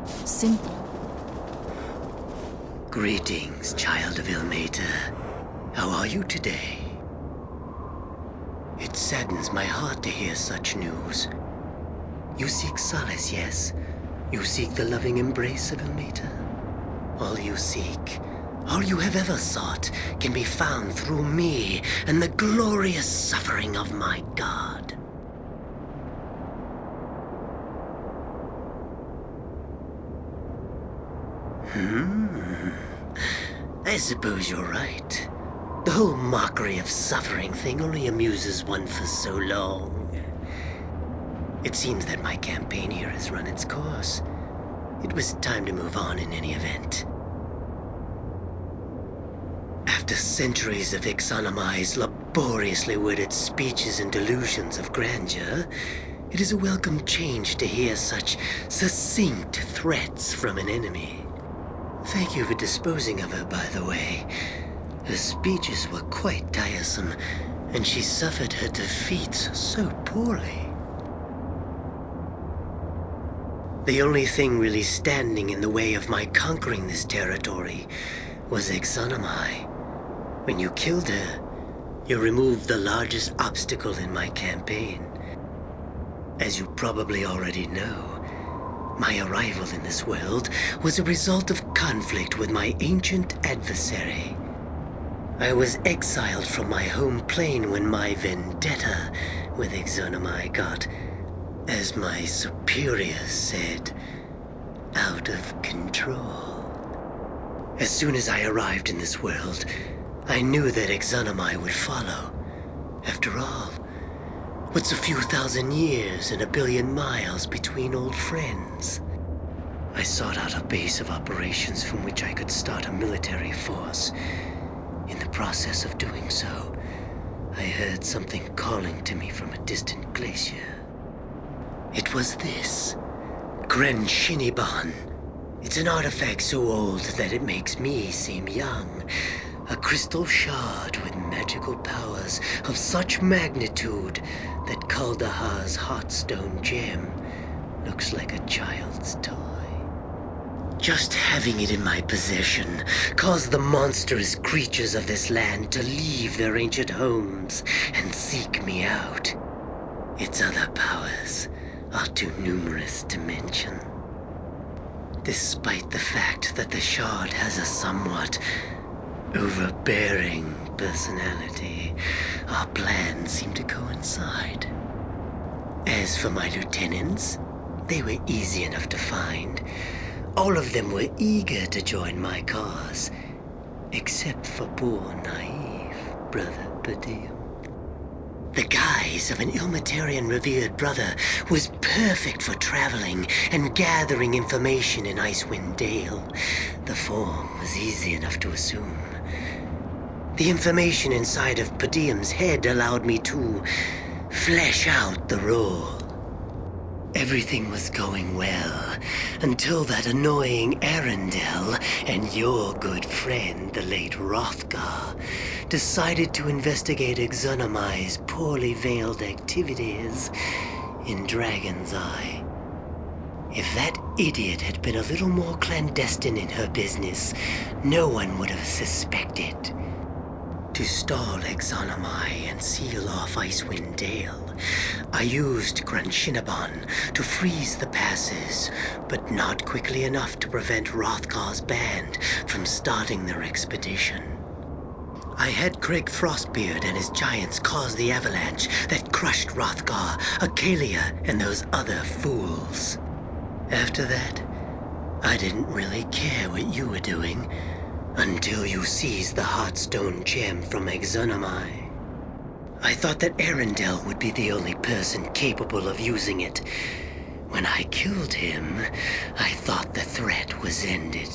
Simple. Greetings, child of Ilmater. How are you today? It saddens my heart to hear such news. You seek solace, yes. You seek the loving embrace of Ilmater. All you seek, all you have ever sought, can be found through me and the glorious suffering of my god. I suppose you're right. The whole mockery of suffering thing only amuses one for so long. It seems that my campaign here has run its course. It was time to move on in any event. After centuries of Ixanamai's laboriously worded speeches and delusions of grandeur, it is a welcome change to hear such succinct threats from an enemy. Thank you for disposing of her, by the way. Her speeches were quite tiresome, and she suffered her defeats so poorly. The only thing really standing in the way of my conquering this territory was Ixanamai. When you killed her, you removed the largest obstacle in my campaign. As you probably already know, my arrival in this world was a result of conflict with my ancient adversary. I was exiled from my home plane when my vendetta with Ixanamai got, as my superiors said, out of control. As soon as I arrived in this world, I knew that Ixanamai would follow. After all, what's a few thousand years and a billion miles between old friends? I sought out a base of operations from which I could start a military force. In the process of doing so, I heard something calling to me from a distant glacier. It was this, Grenshiniban. It's an artifact so old that it makes me seem young. A crystal shard with magical powers of such magnitude that Kaldahar's Heartstone gem looks like a child's toy. Just having it in my possession caused the monstrous creatures of this land to leave their ancient homes and seek me out. Its other powers are too numerous to mention. Despite the fact that the shard has a somewhat overbearing personality, our plans seem to coincide. As for my lieutenants, they were easy enough to find. All of them were eager to join my cause, except for poor, naive Brother Padim. The guise of an Ilmatarian revered brother was perfect for traveling and gathering information in Icewind Dale. The form was easy enough to assume. The information inside of Padim's head allowed me to flesh out the role. Everything was going well until that annoying Arundel and your good friend, the late Hrothgar, decided to investigate Ixanamai's poorly veiled activities in Dragon's Eye. If that idiot had been a little more clandestine in her business, no one would have suspected. To stall Ixanamai and seal off Icewind Dale, I used Grenshiniban to freeze the passes, but not quickly enough to prevent Hrothgar's band from starting their expedition. I had Craig Frostbeard and his giants cause the avalanche that crushed Hrothgar, Acalia, and those other fools. After that, I didn't really care what you were doing, until you seized the Heartstone gem from Ixanamai. I thought that Arundel would be the only person capable of using it. When I killed him, I thought the threat was ended.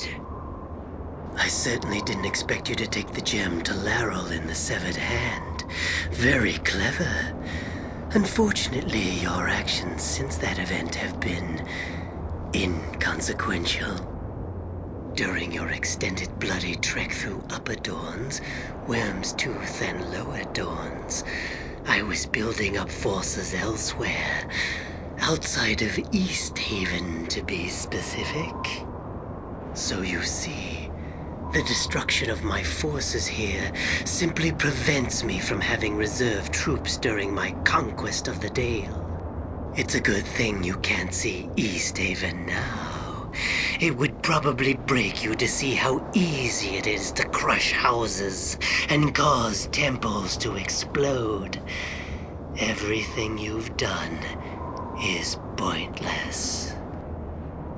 I certainly didn't expect you to take the gem to Lorel in the Severed Hand. Very clever. Unfortunately, your actions since that event have been inconsequential. During your extended bloody trek through Upper Dawns, Worm's Tooth, and Lower Dawns, I was building up forces elsewhere, Outside of Easthaven, to be specific. So you see, the destruction of my forces here simply prevents me from having reserve troops during my conquest of the Dale. It's a good thing you can't see Easthaven now. It would probably break you to see how easy it is to crush houses and cause temples to explode. Everything you've done is pointless.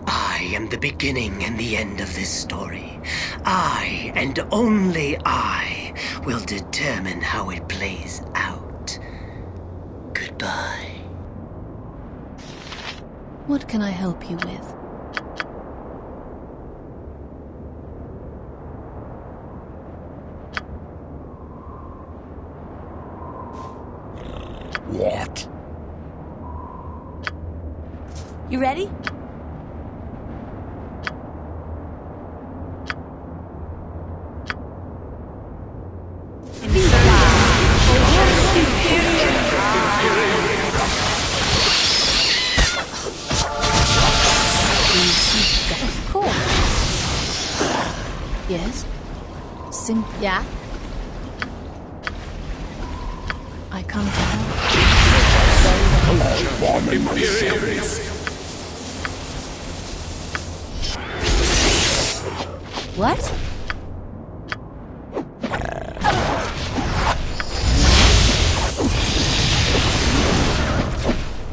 I am the beginning and the end of this story. I, and only I, will determine how it plays out. Goodbye. What can I help you with? What? You ready? Of course. Yes. Yeah. I come to help. What?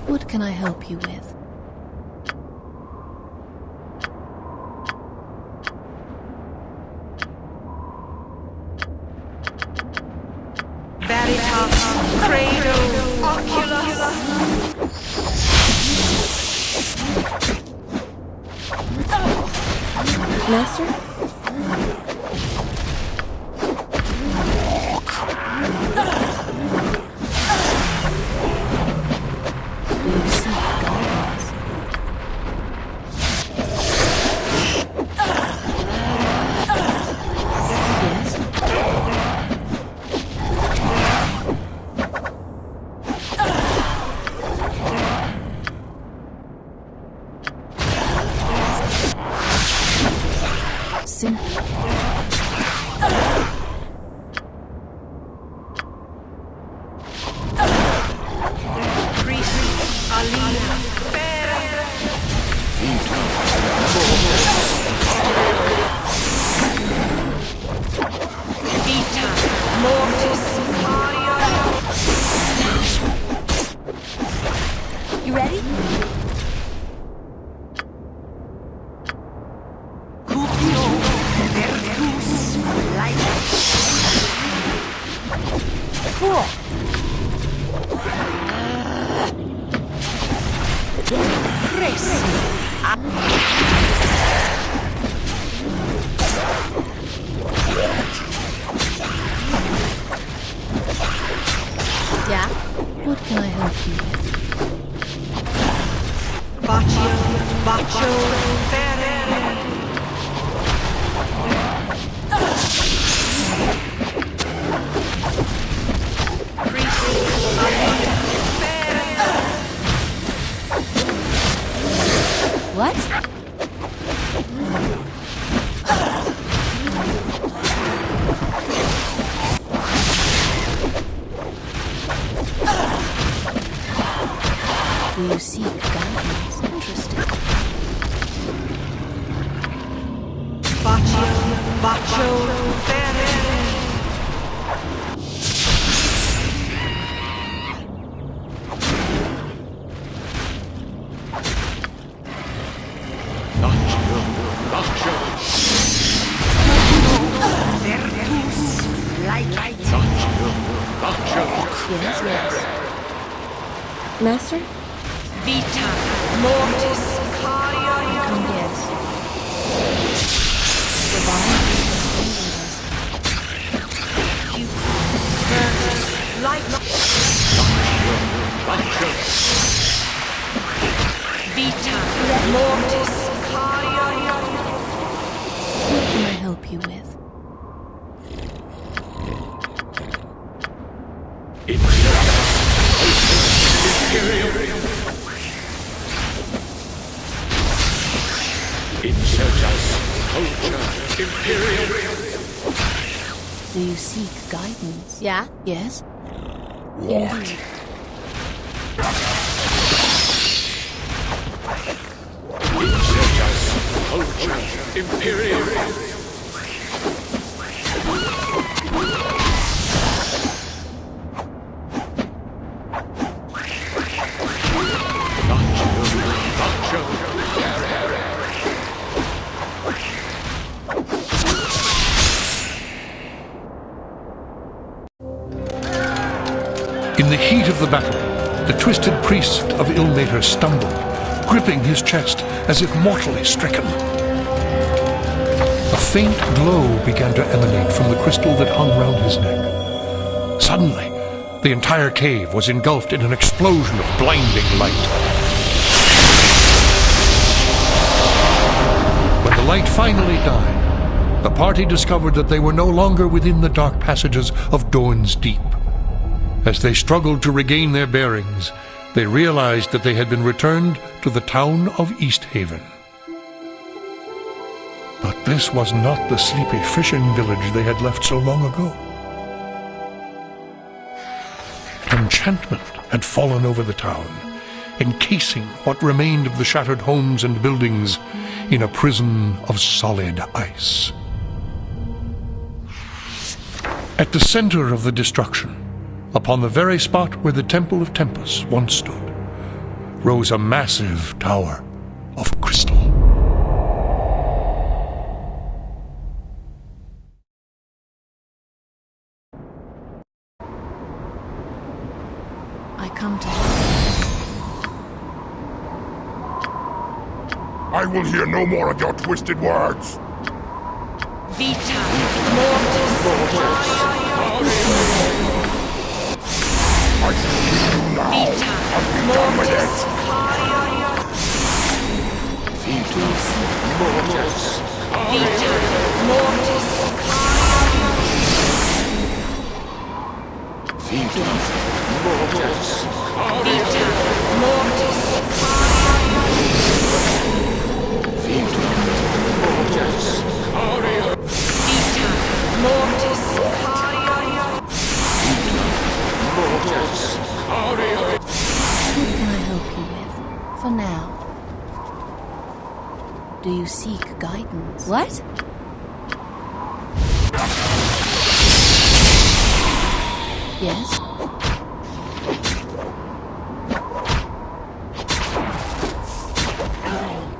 What can I help you with? Master? Do you seek guidance? Yes? Simple. You ready? Cool. Yeah? What can I help you with? What? Do you seek guidance? Interesting. Yes, yes. Master? Vita mortis caria. Come, yes. Divine. You like Vita mortis caria. What can I help you with? Insurgents, culture, imperial. Do you seek guidance? Yeah? Yes? What? Insurgents, culture, imperial. In the heat of the battle, the twisted priest of Ilmater stumbled, gripping his chest as if mortally stricken. A faint glow began to emanate from the crystal that hung round his neck. Suddenly, the entire cave was engulfed in an explosion of blinding light. When the light finally died, the party discovered that they were no longer within the dark passages of Dorn's Deep. As they struggled to regain their bearings, they realized that they had been returned to the town of Easthaven. But this was not the sleepy fishing village they had left so long ago. Enchantment had fallen over the town, encasing what remained of the shattered homes and buildings in a prison of solid ice. At the center of the destruction, upon the very spot where the Temple of Tempus once stood, rose a massive tower of crystal. I come to I will hear no more of your twisted words. Vita mortis. I shall kill you now. Vita I'll be done with it. Vita mortis. Vita mortis. Vita mortis. Vita mortis. Vita mortis. Vita mortis. What can I help you with? For now. Do you seek guidance? What? Yes?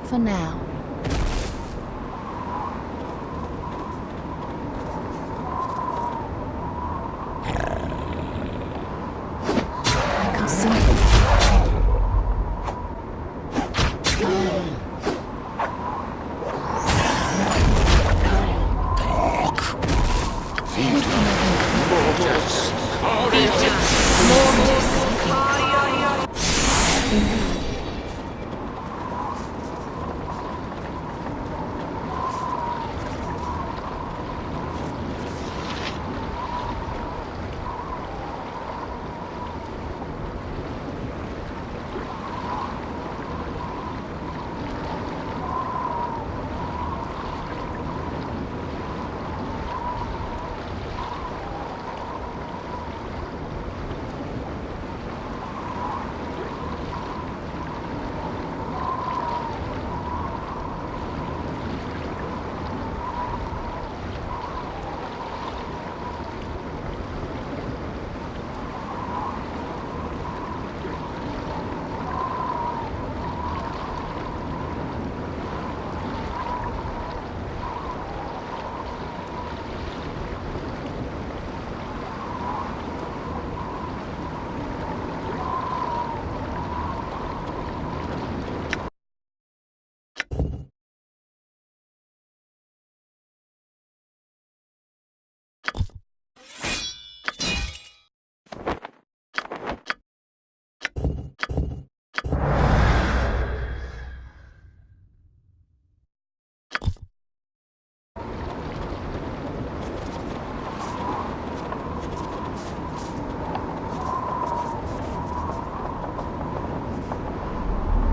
For now.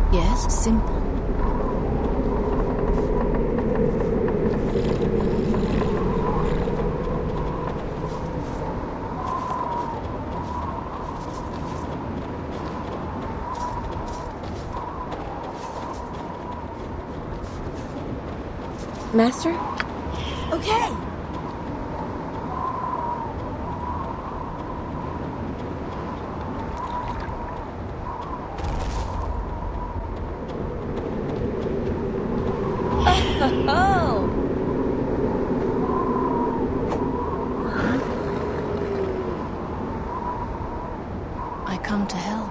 Yes, simple. Master? Okay. Oh! I come to help.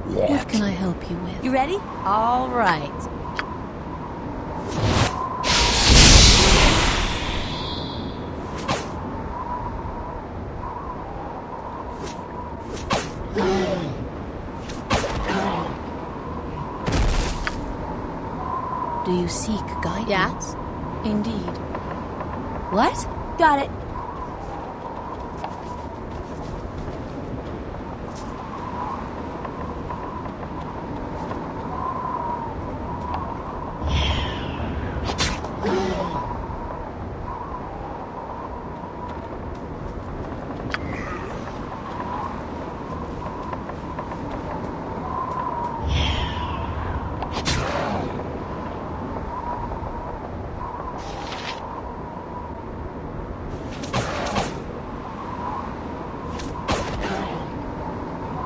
What? What can I help you with? You ready? All right. Do you seek guidance? Yeah. Indeed. What? Got it.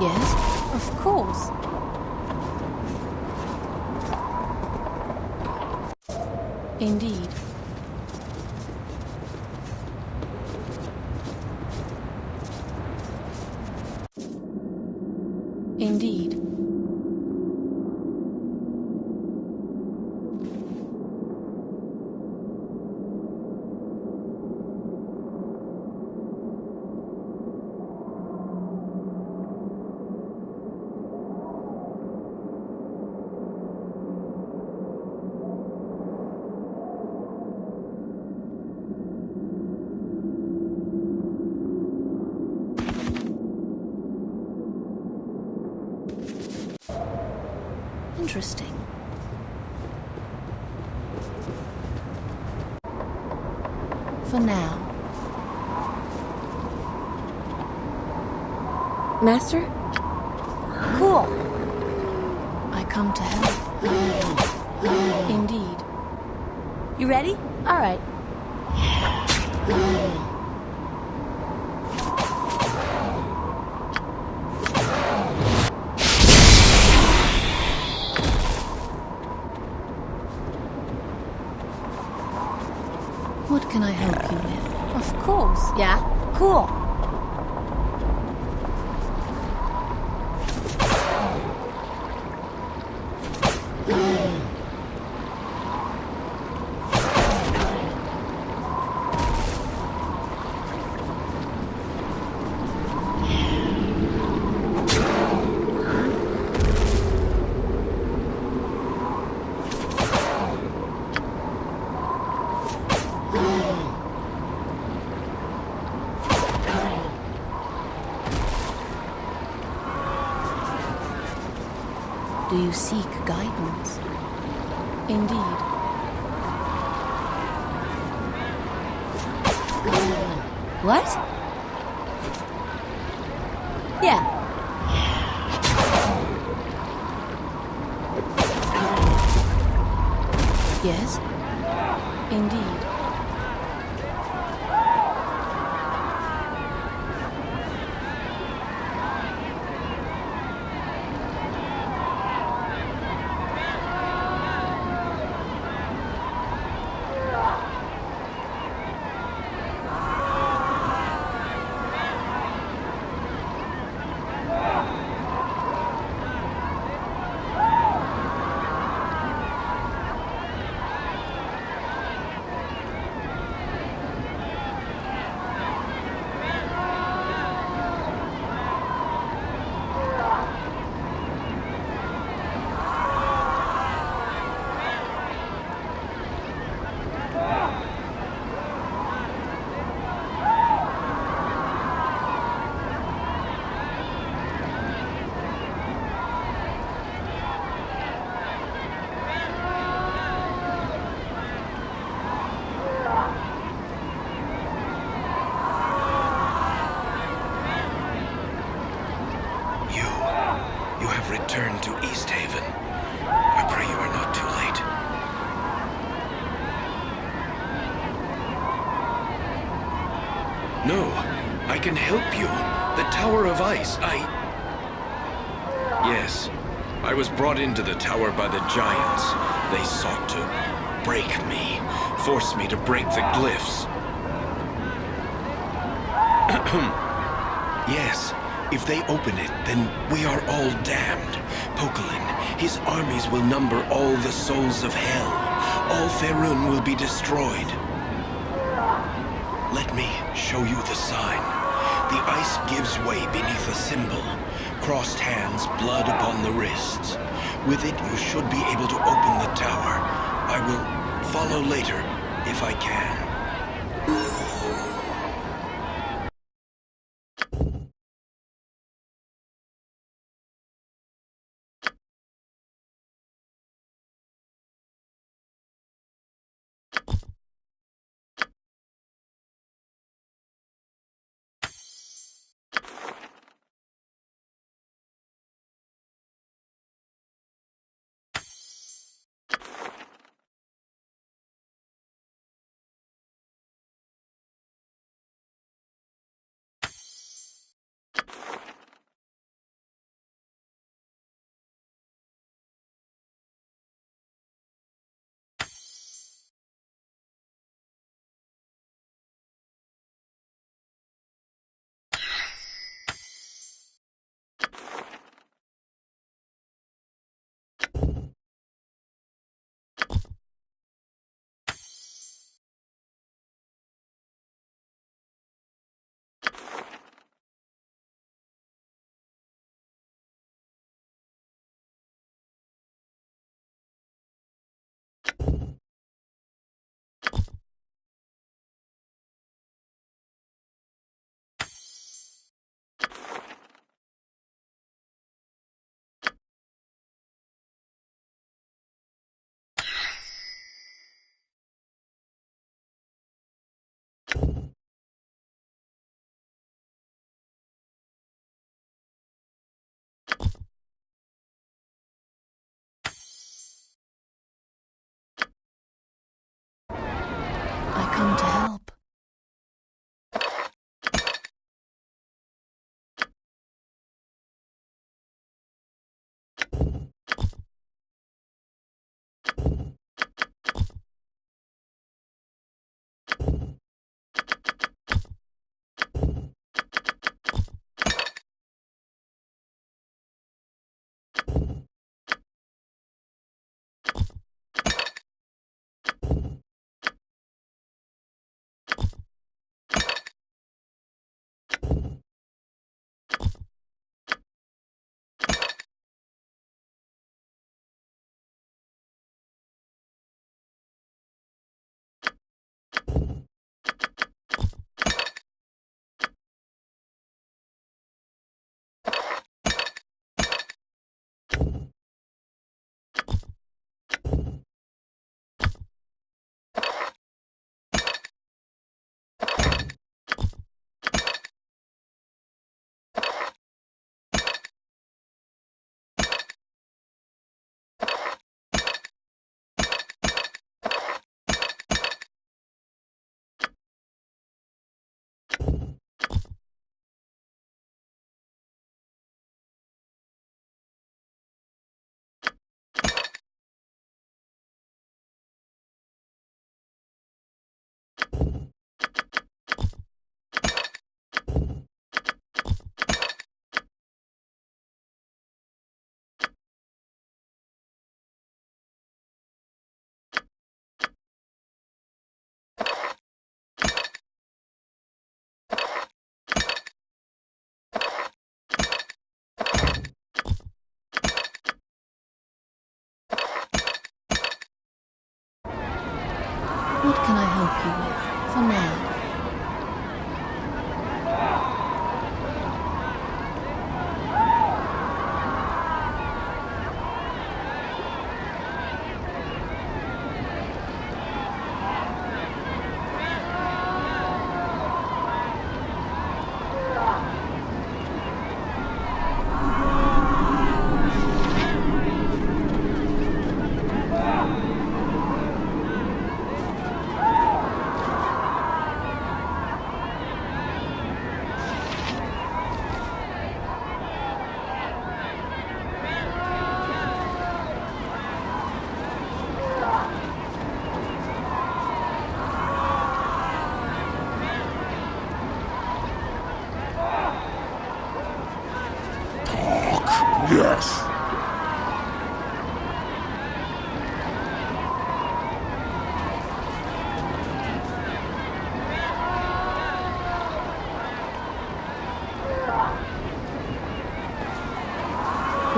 Yes, of course. Indeed. Indeed. Interesting. For now. Master? Cool. I come to help. Indeed. You ready? All right. What can I help you with? Of course. Yeah. Cool. Do you seek guidance? Indeed. What? Yeah. Yes? Indeed. You have returned to Easthaven. I pray you are not too late. No, I can help you. The Tower of Ice, Yes, I was brought into the tower by the giants. They sought to break me, force me to break the glyphs. Yes, if they open it, then we are all damned. Poquelin, his armies will number all the souls of hell. All Faerun will be destroyed. Let me show you the sign. The ice gives way beneath a symbol. Crossed hands, blood upon the wrists. With it, you should be able to open the tower. I will follow later, if I can. I come to help. What can I help you with, for now?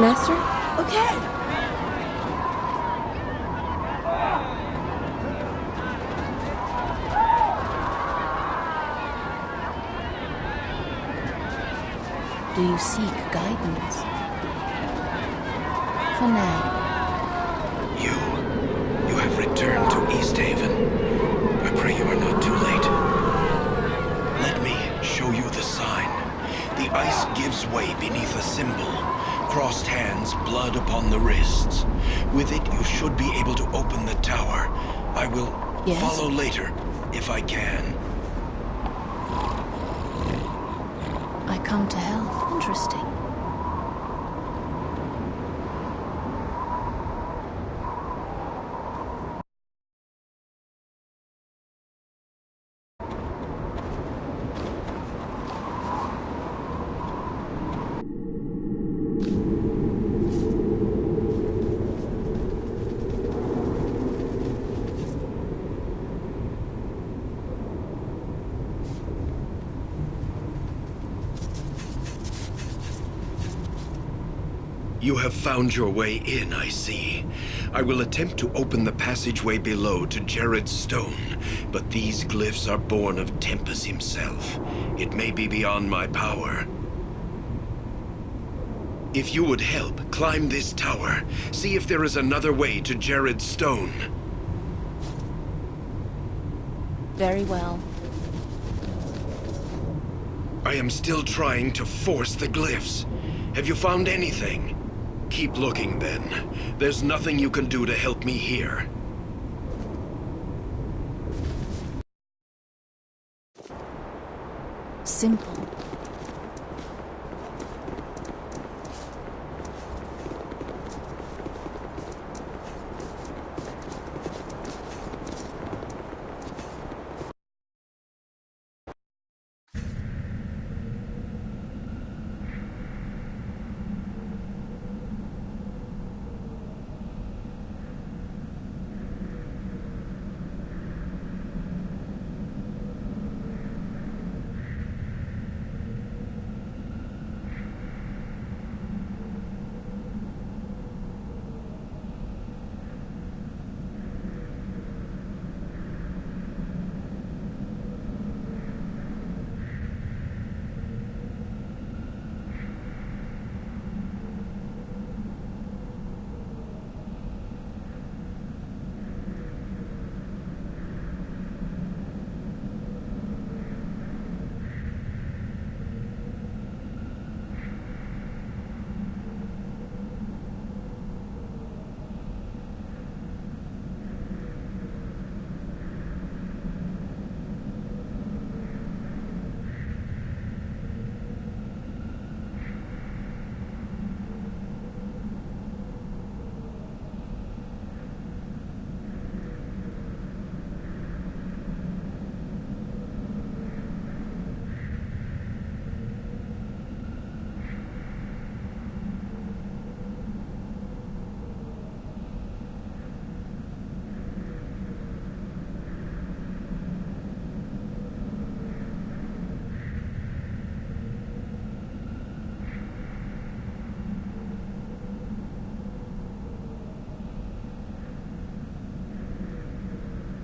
Master? Okay. Do you seek guidance? For now. You have returned to Easthaven. I pray you are not too late. Let me show you the sign. The ice gives way beneath a symbol. Crossed hands, blood upon the wrists. With it, you should be able to open the tower. I will follow later, if I can. I come to help. Interesting. You have found your way in, I see. I will attempt to open the passageway below to Jared's stone, but these glyphs are born of Tempus himself. It may be beyond my power. If you would help, climb this tower. See if there is another way to Jared's stone. Very well. I am still trying to force the glyphs. Have you found anything? Keep looking, then. There's nothing you can do to help me here. Simple.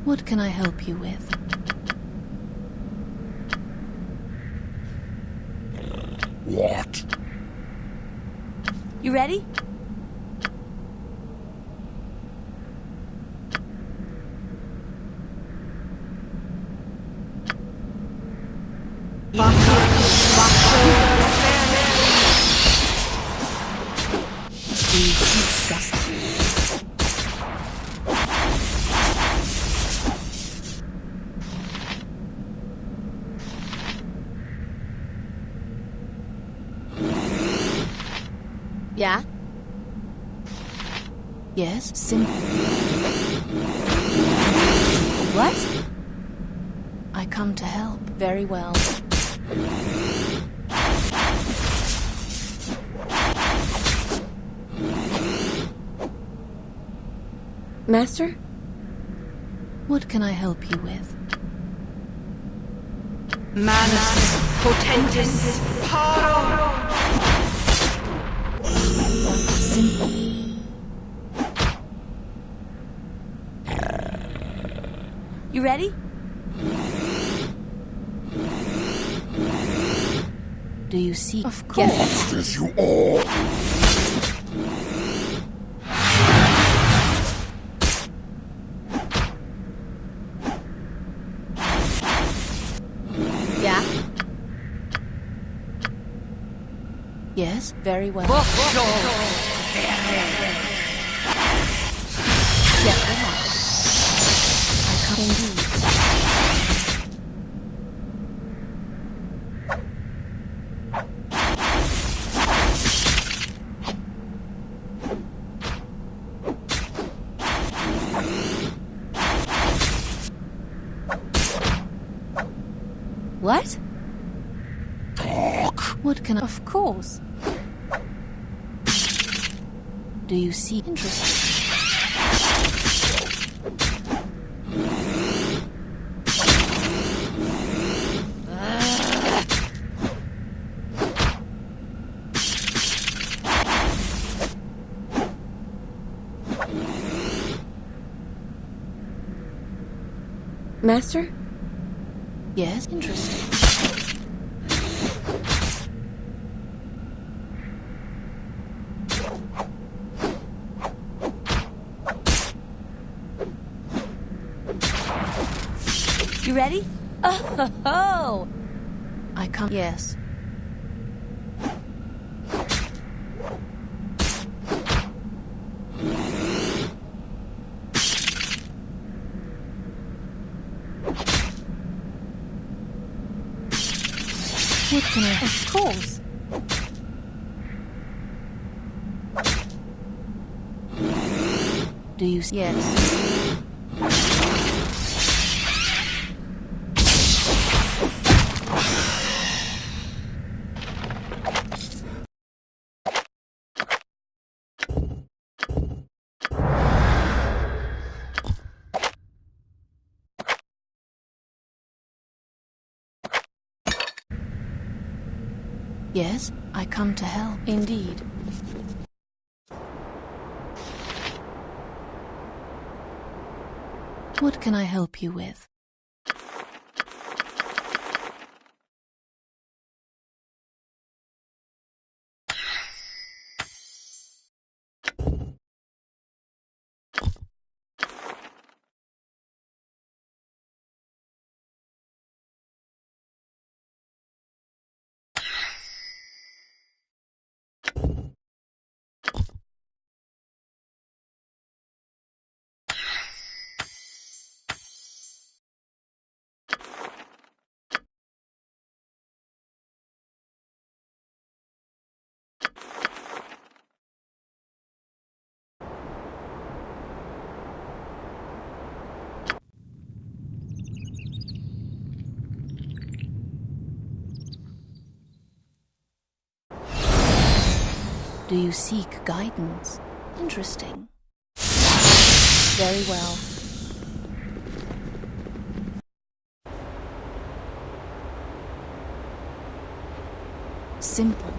What can I help you with? What? You ready? Yeah? Yes, simple. What? I come to help. Very well. Master? What can I help you with? Manus potentis paro. Simple. You ready? Do you see? Of course. Fast as you are. Yeah. Yes, very well. Yes, relax. I can't indeed. What? Talk. What can I? Of course. Do you see? Interesting. Master? Yes, interesting. You ready? Oh! I can't. Yes. What can I? Of course. Do you? Yes. Yes, I come to help. Indeed. What can I help you with? Do you seek guidance? Interesting. Very well. Simple.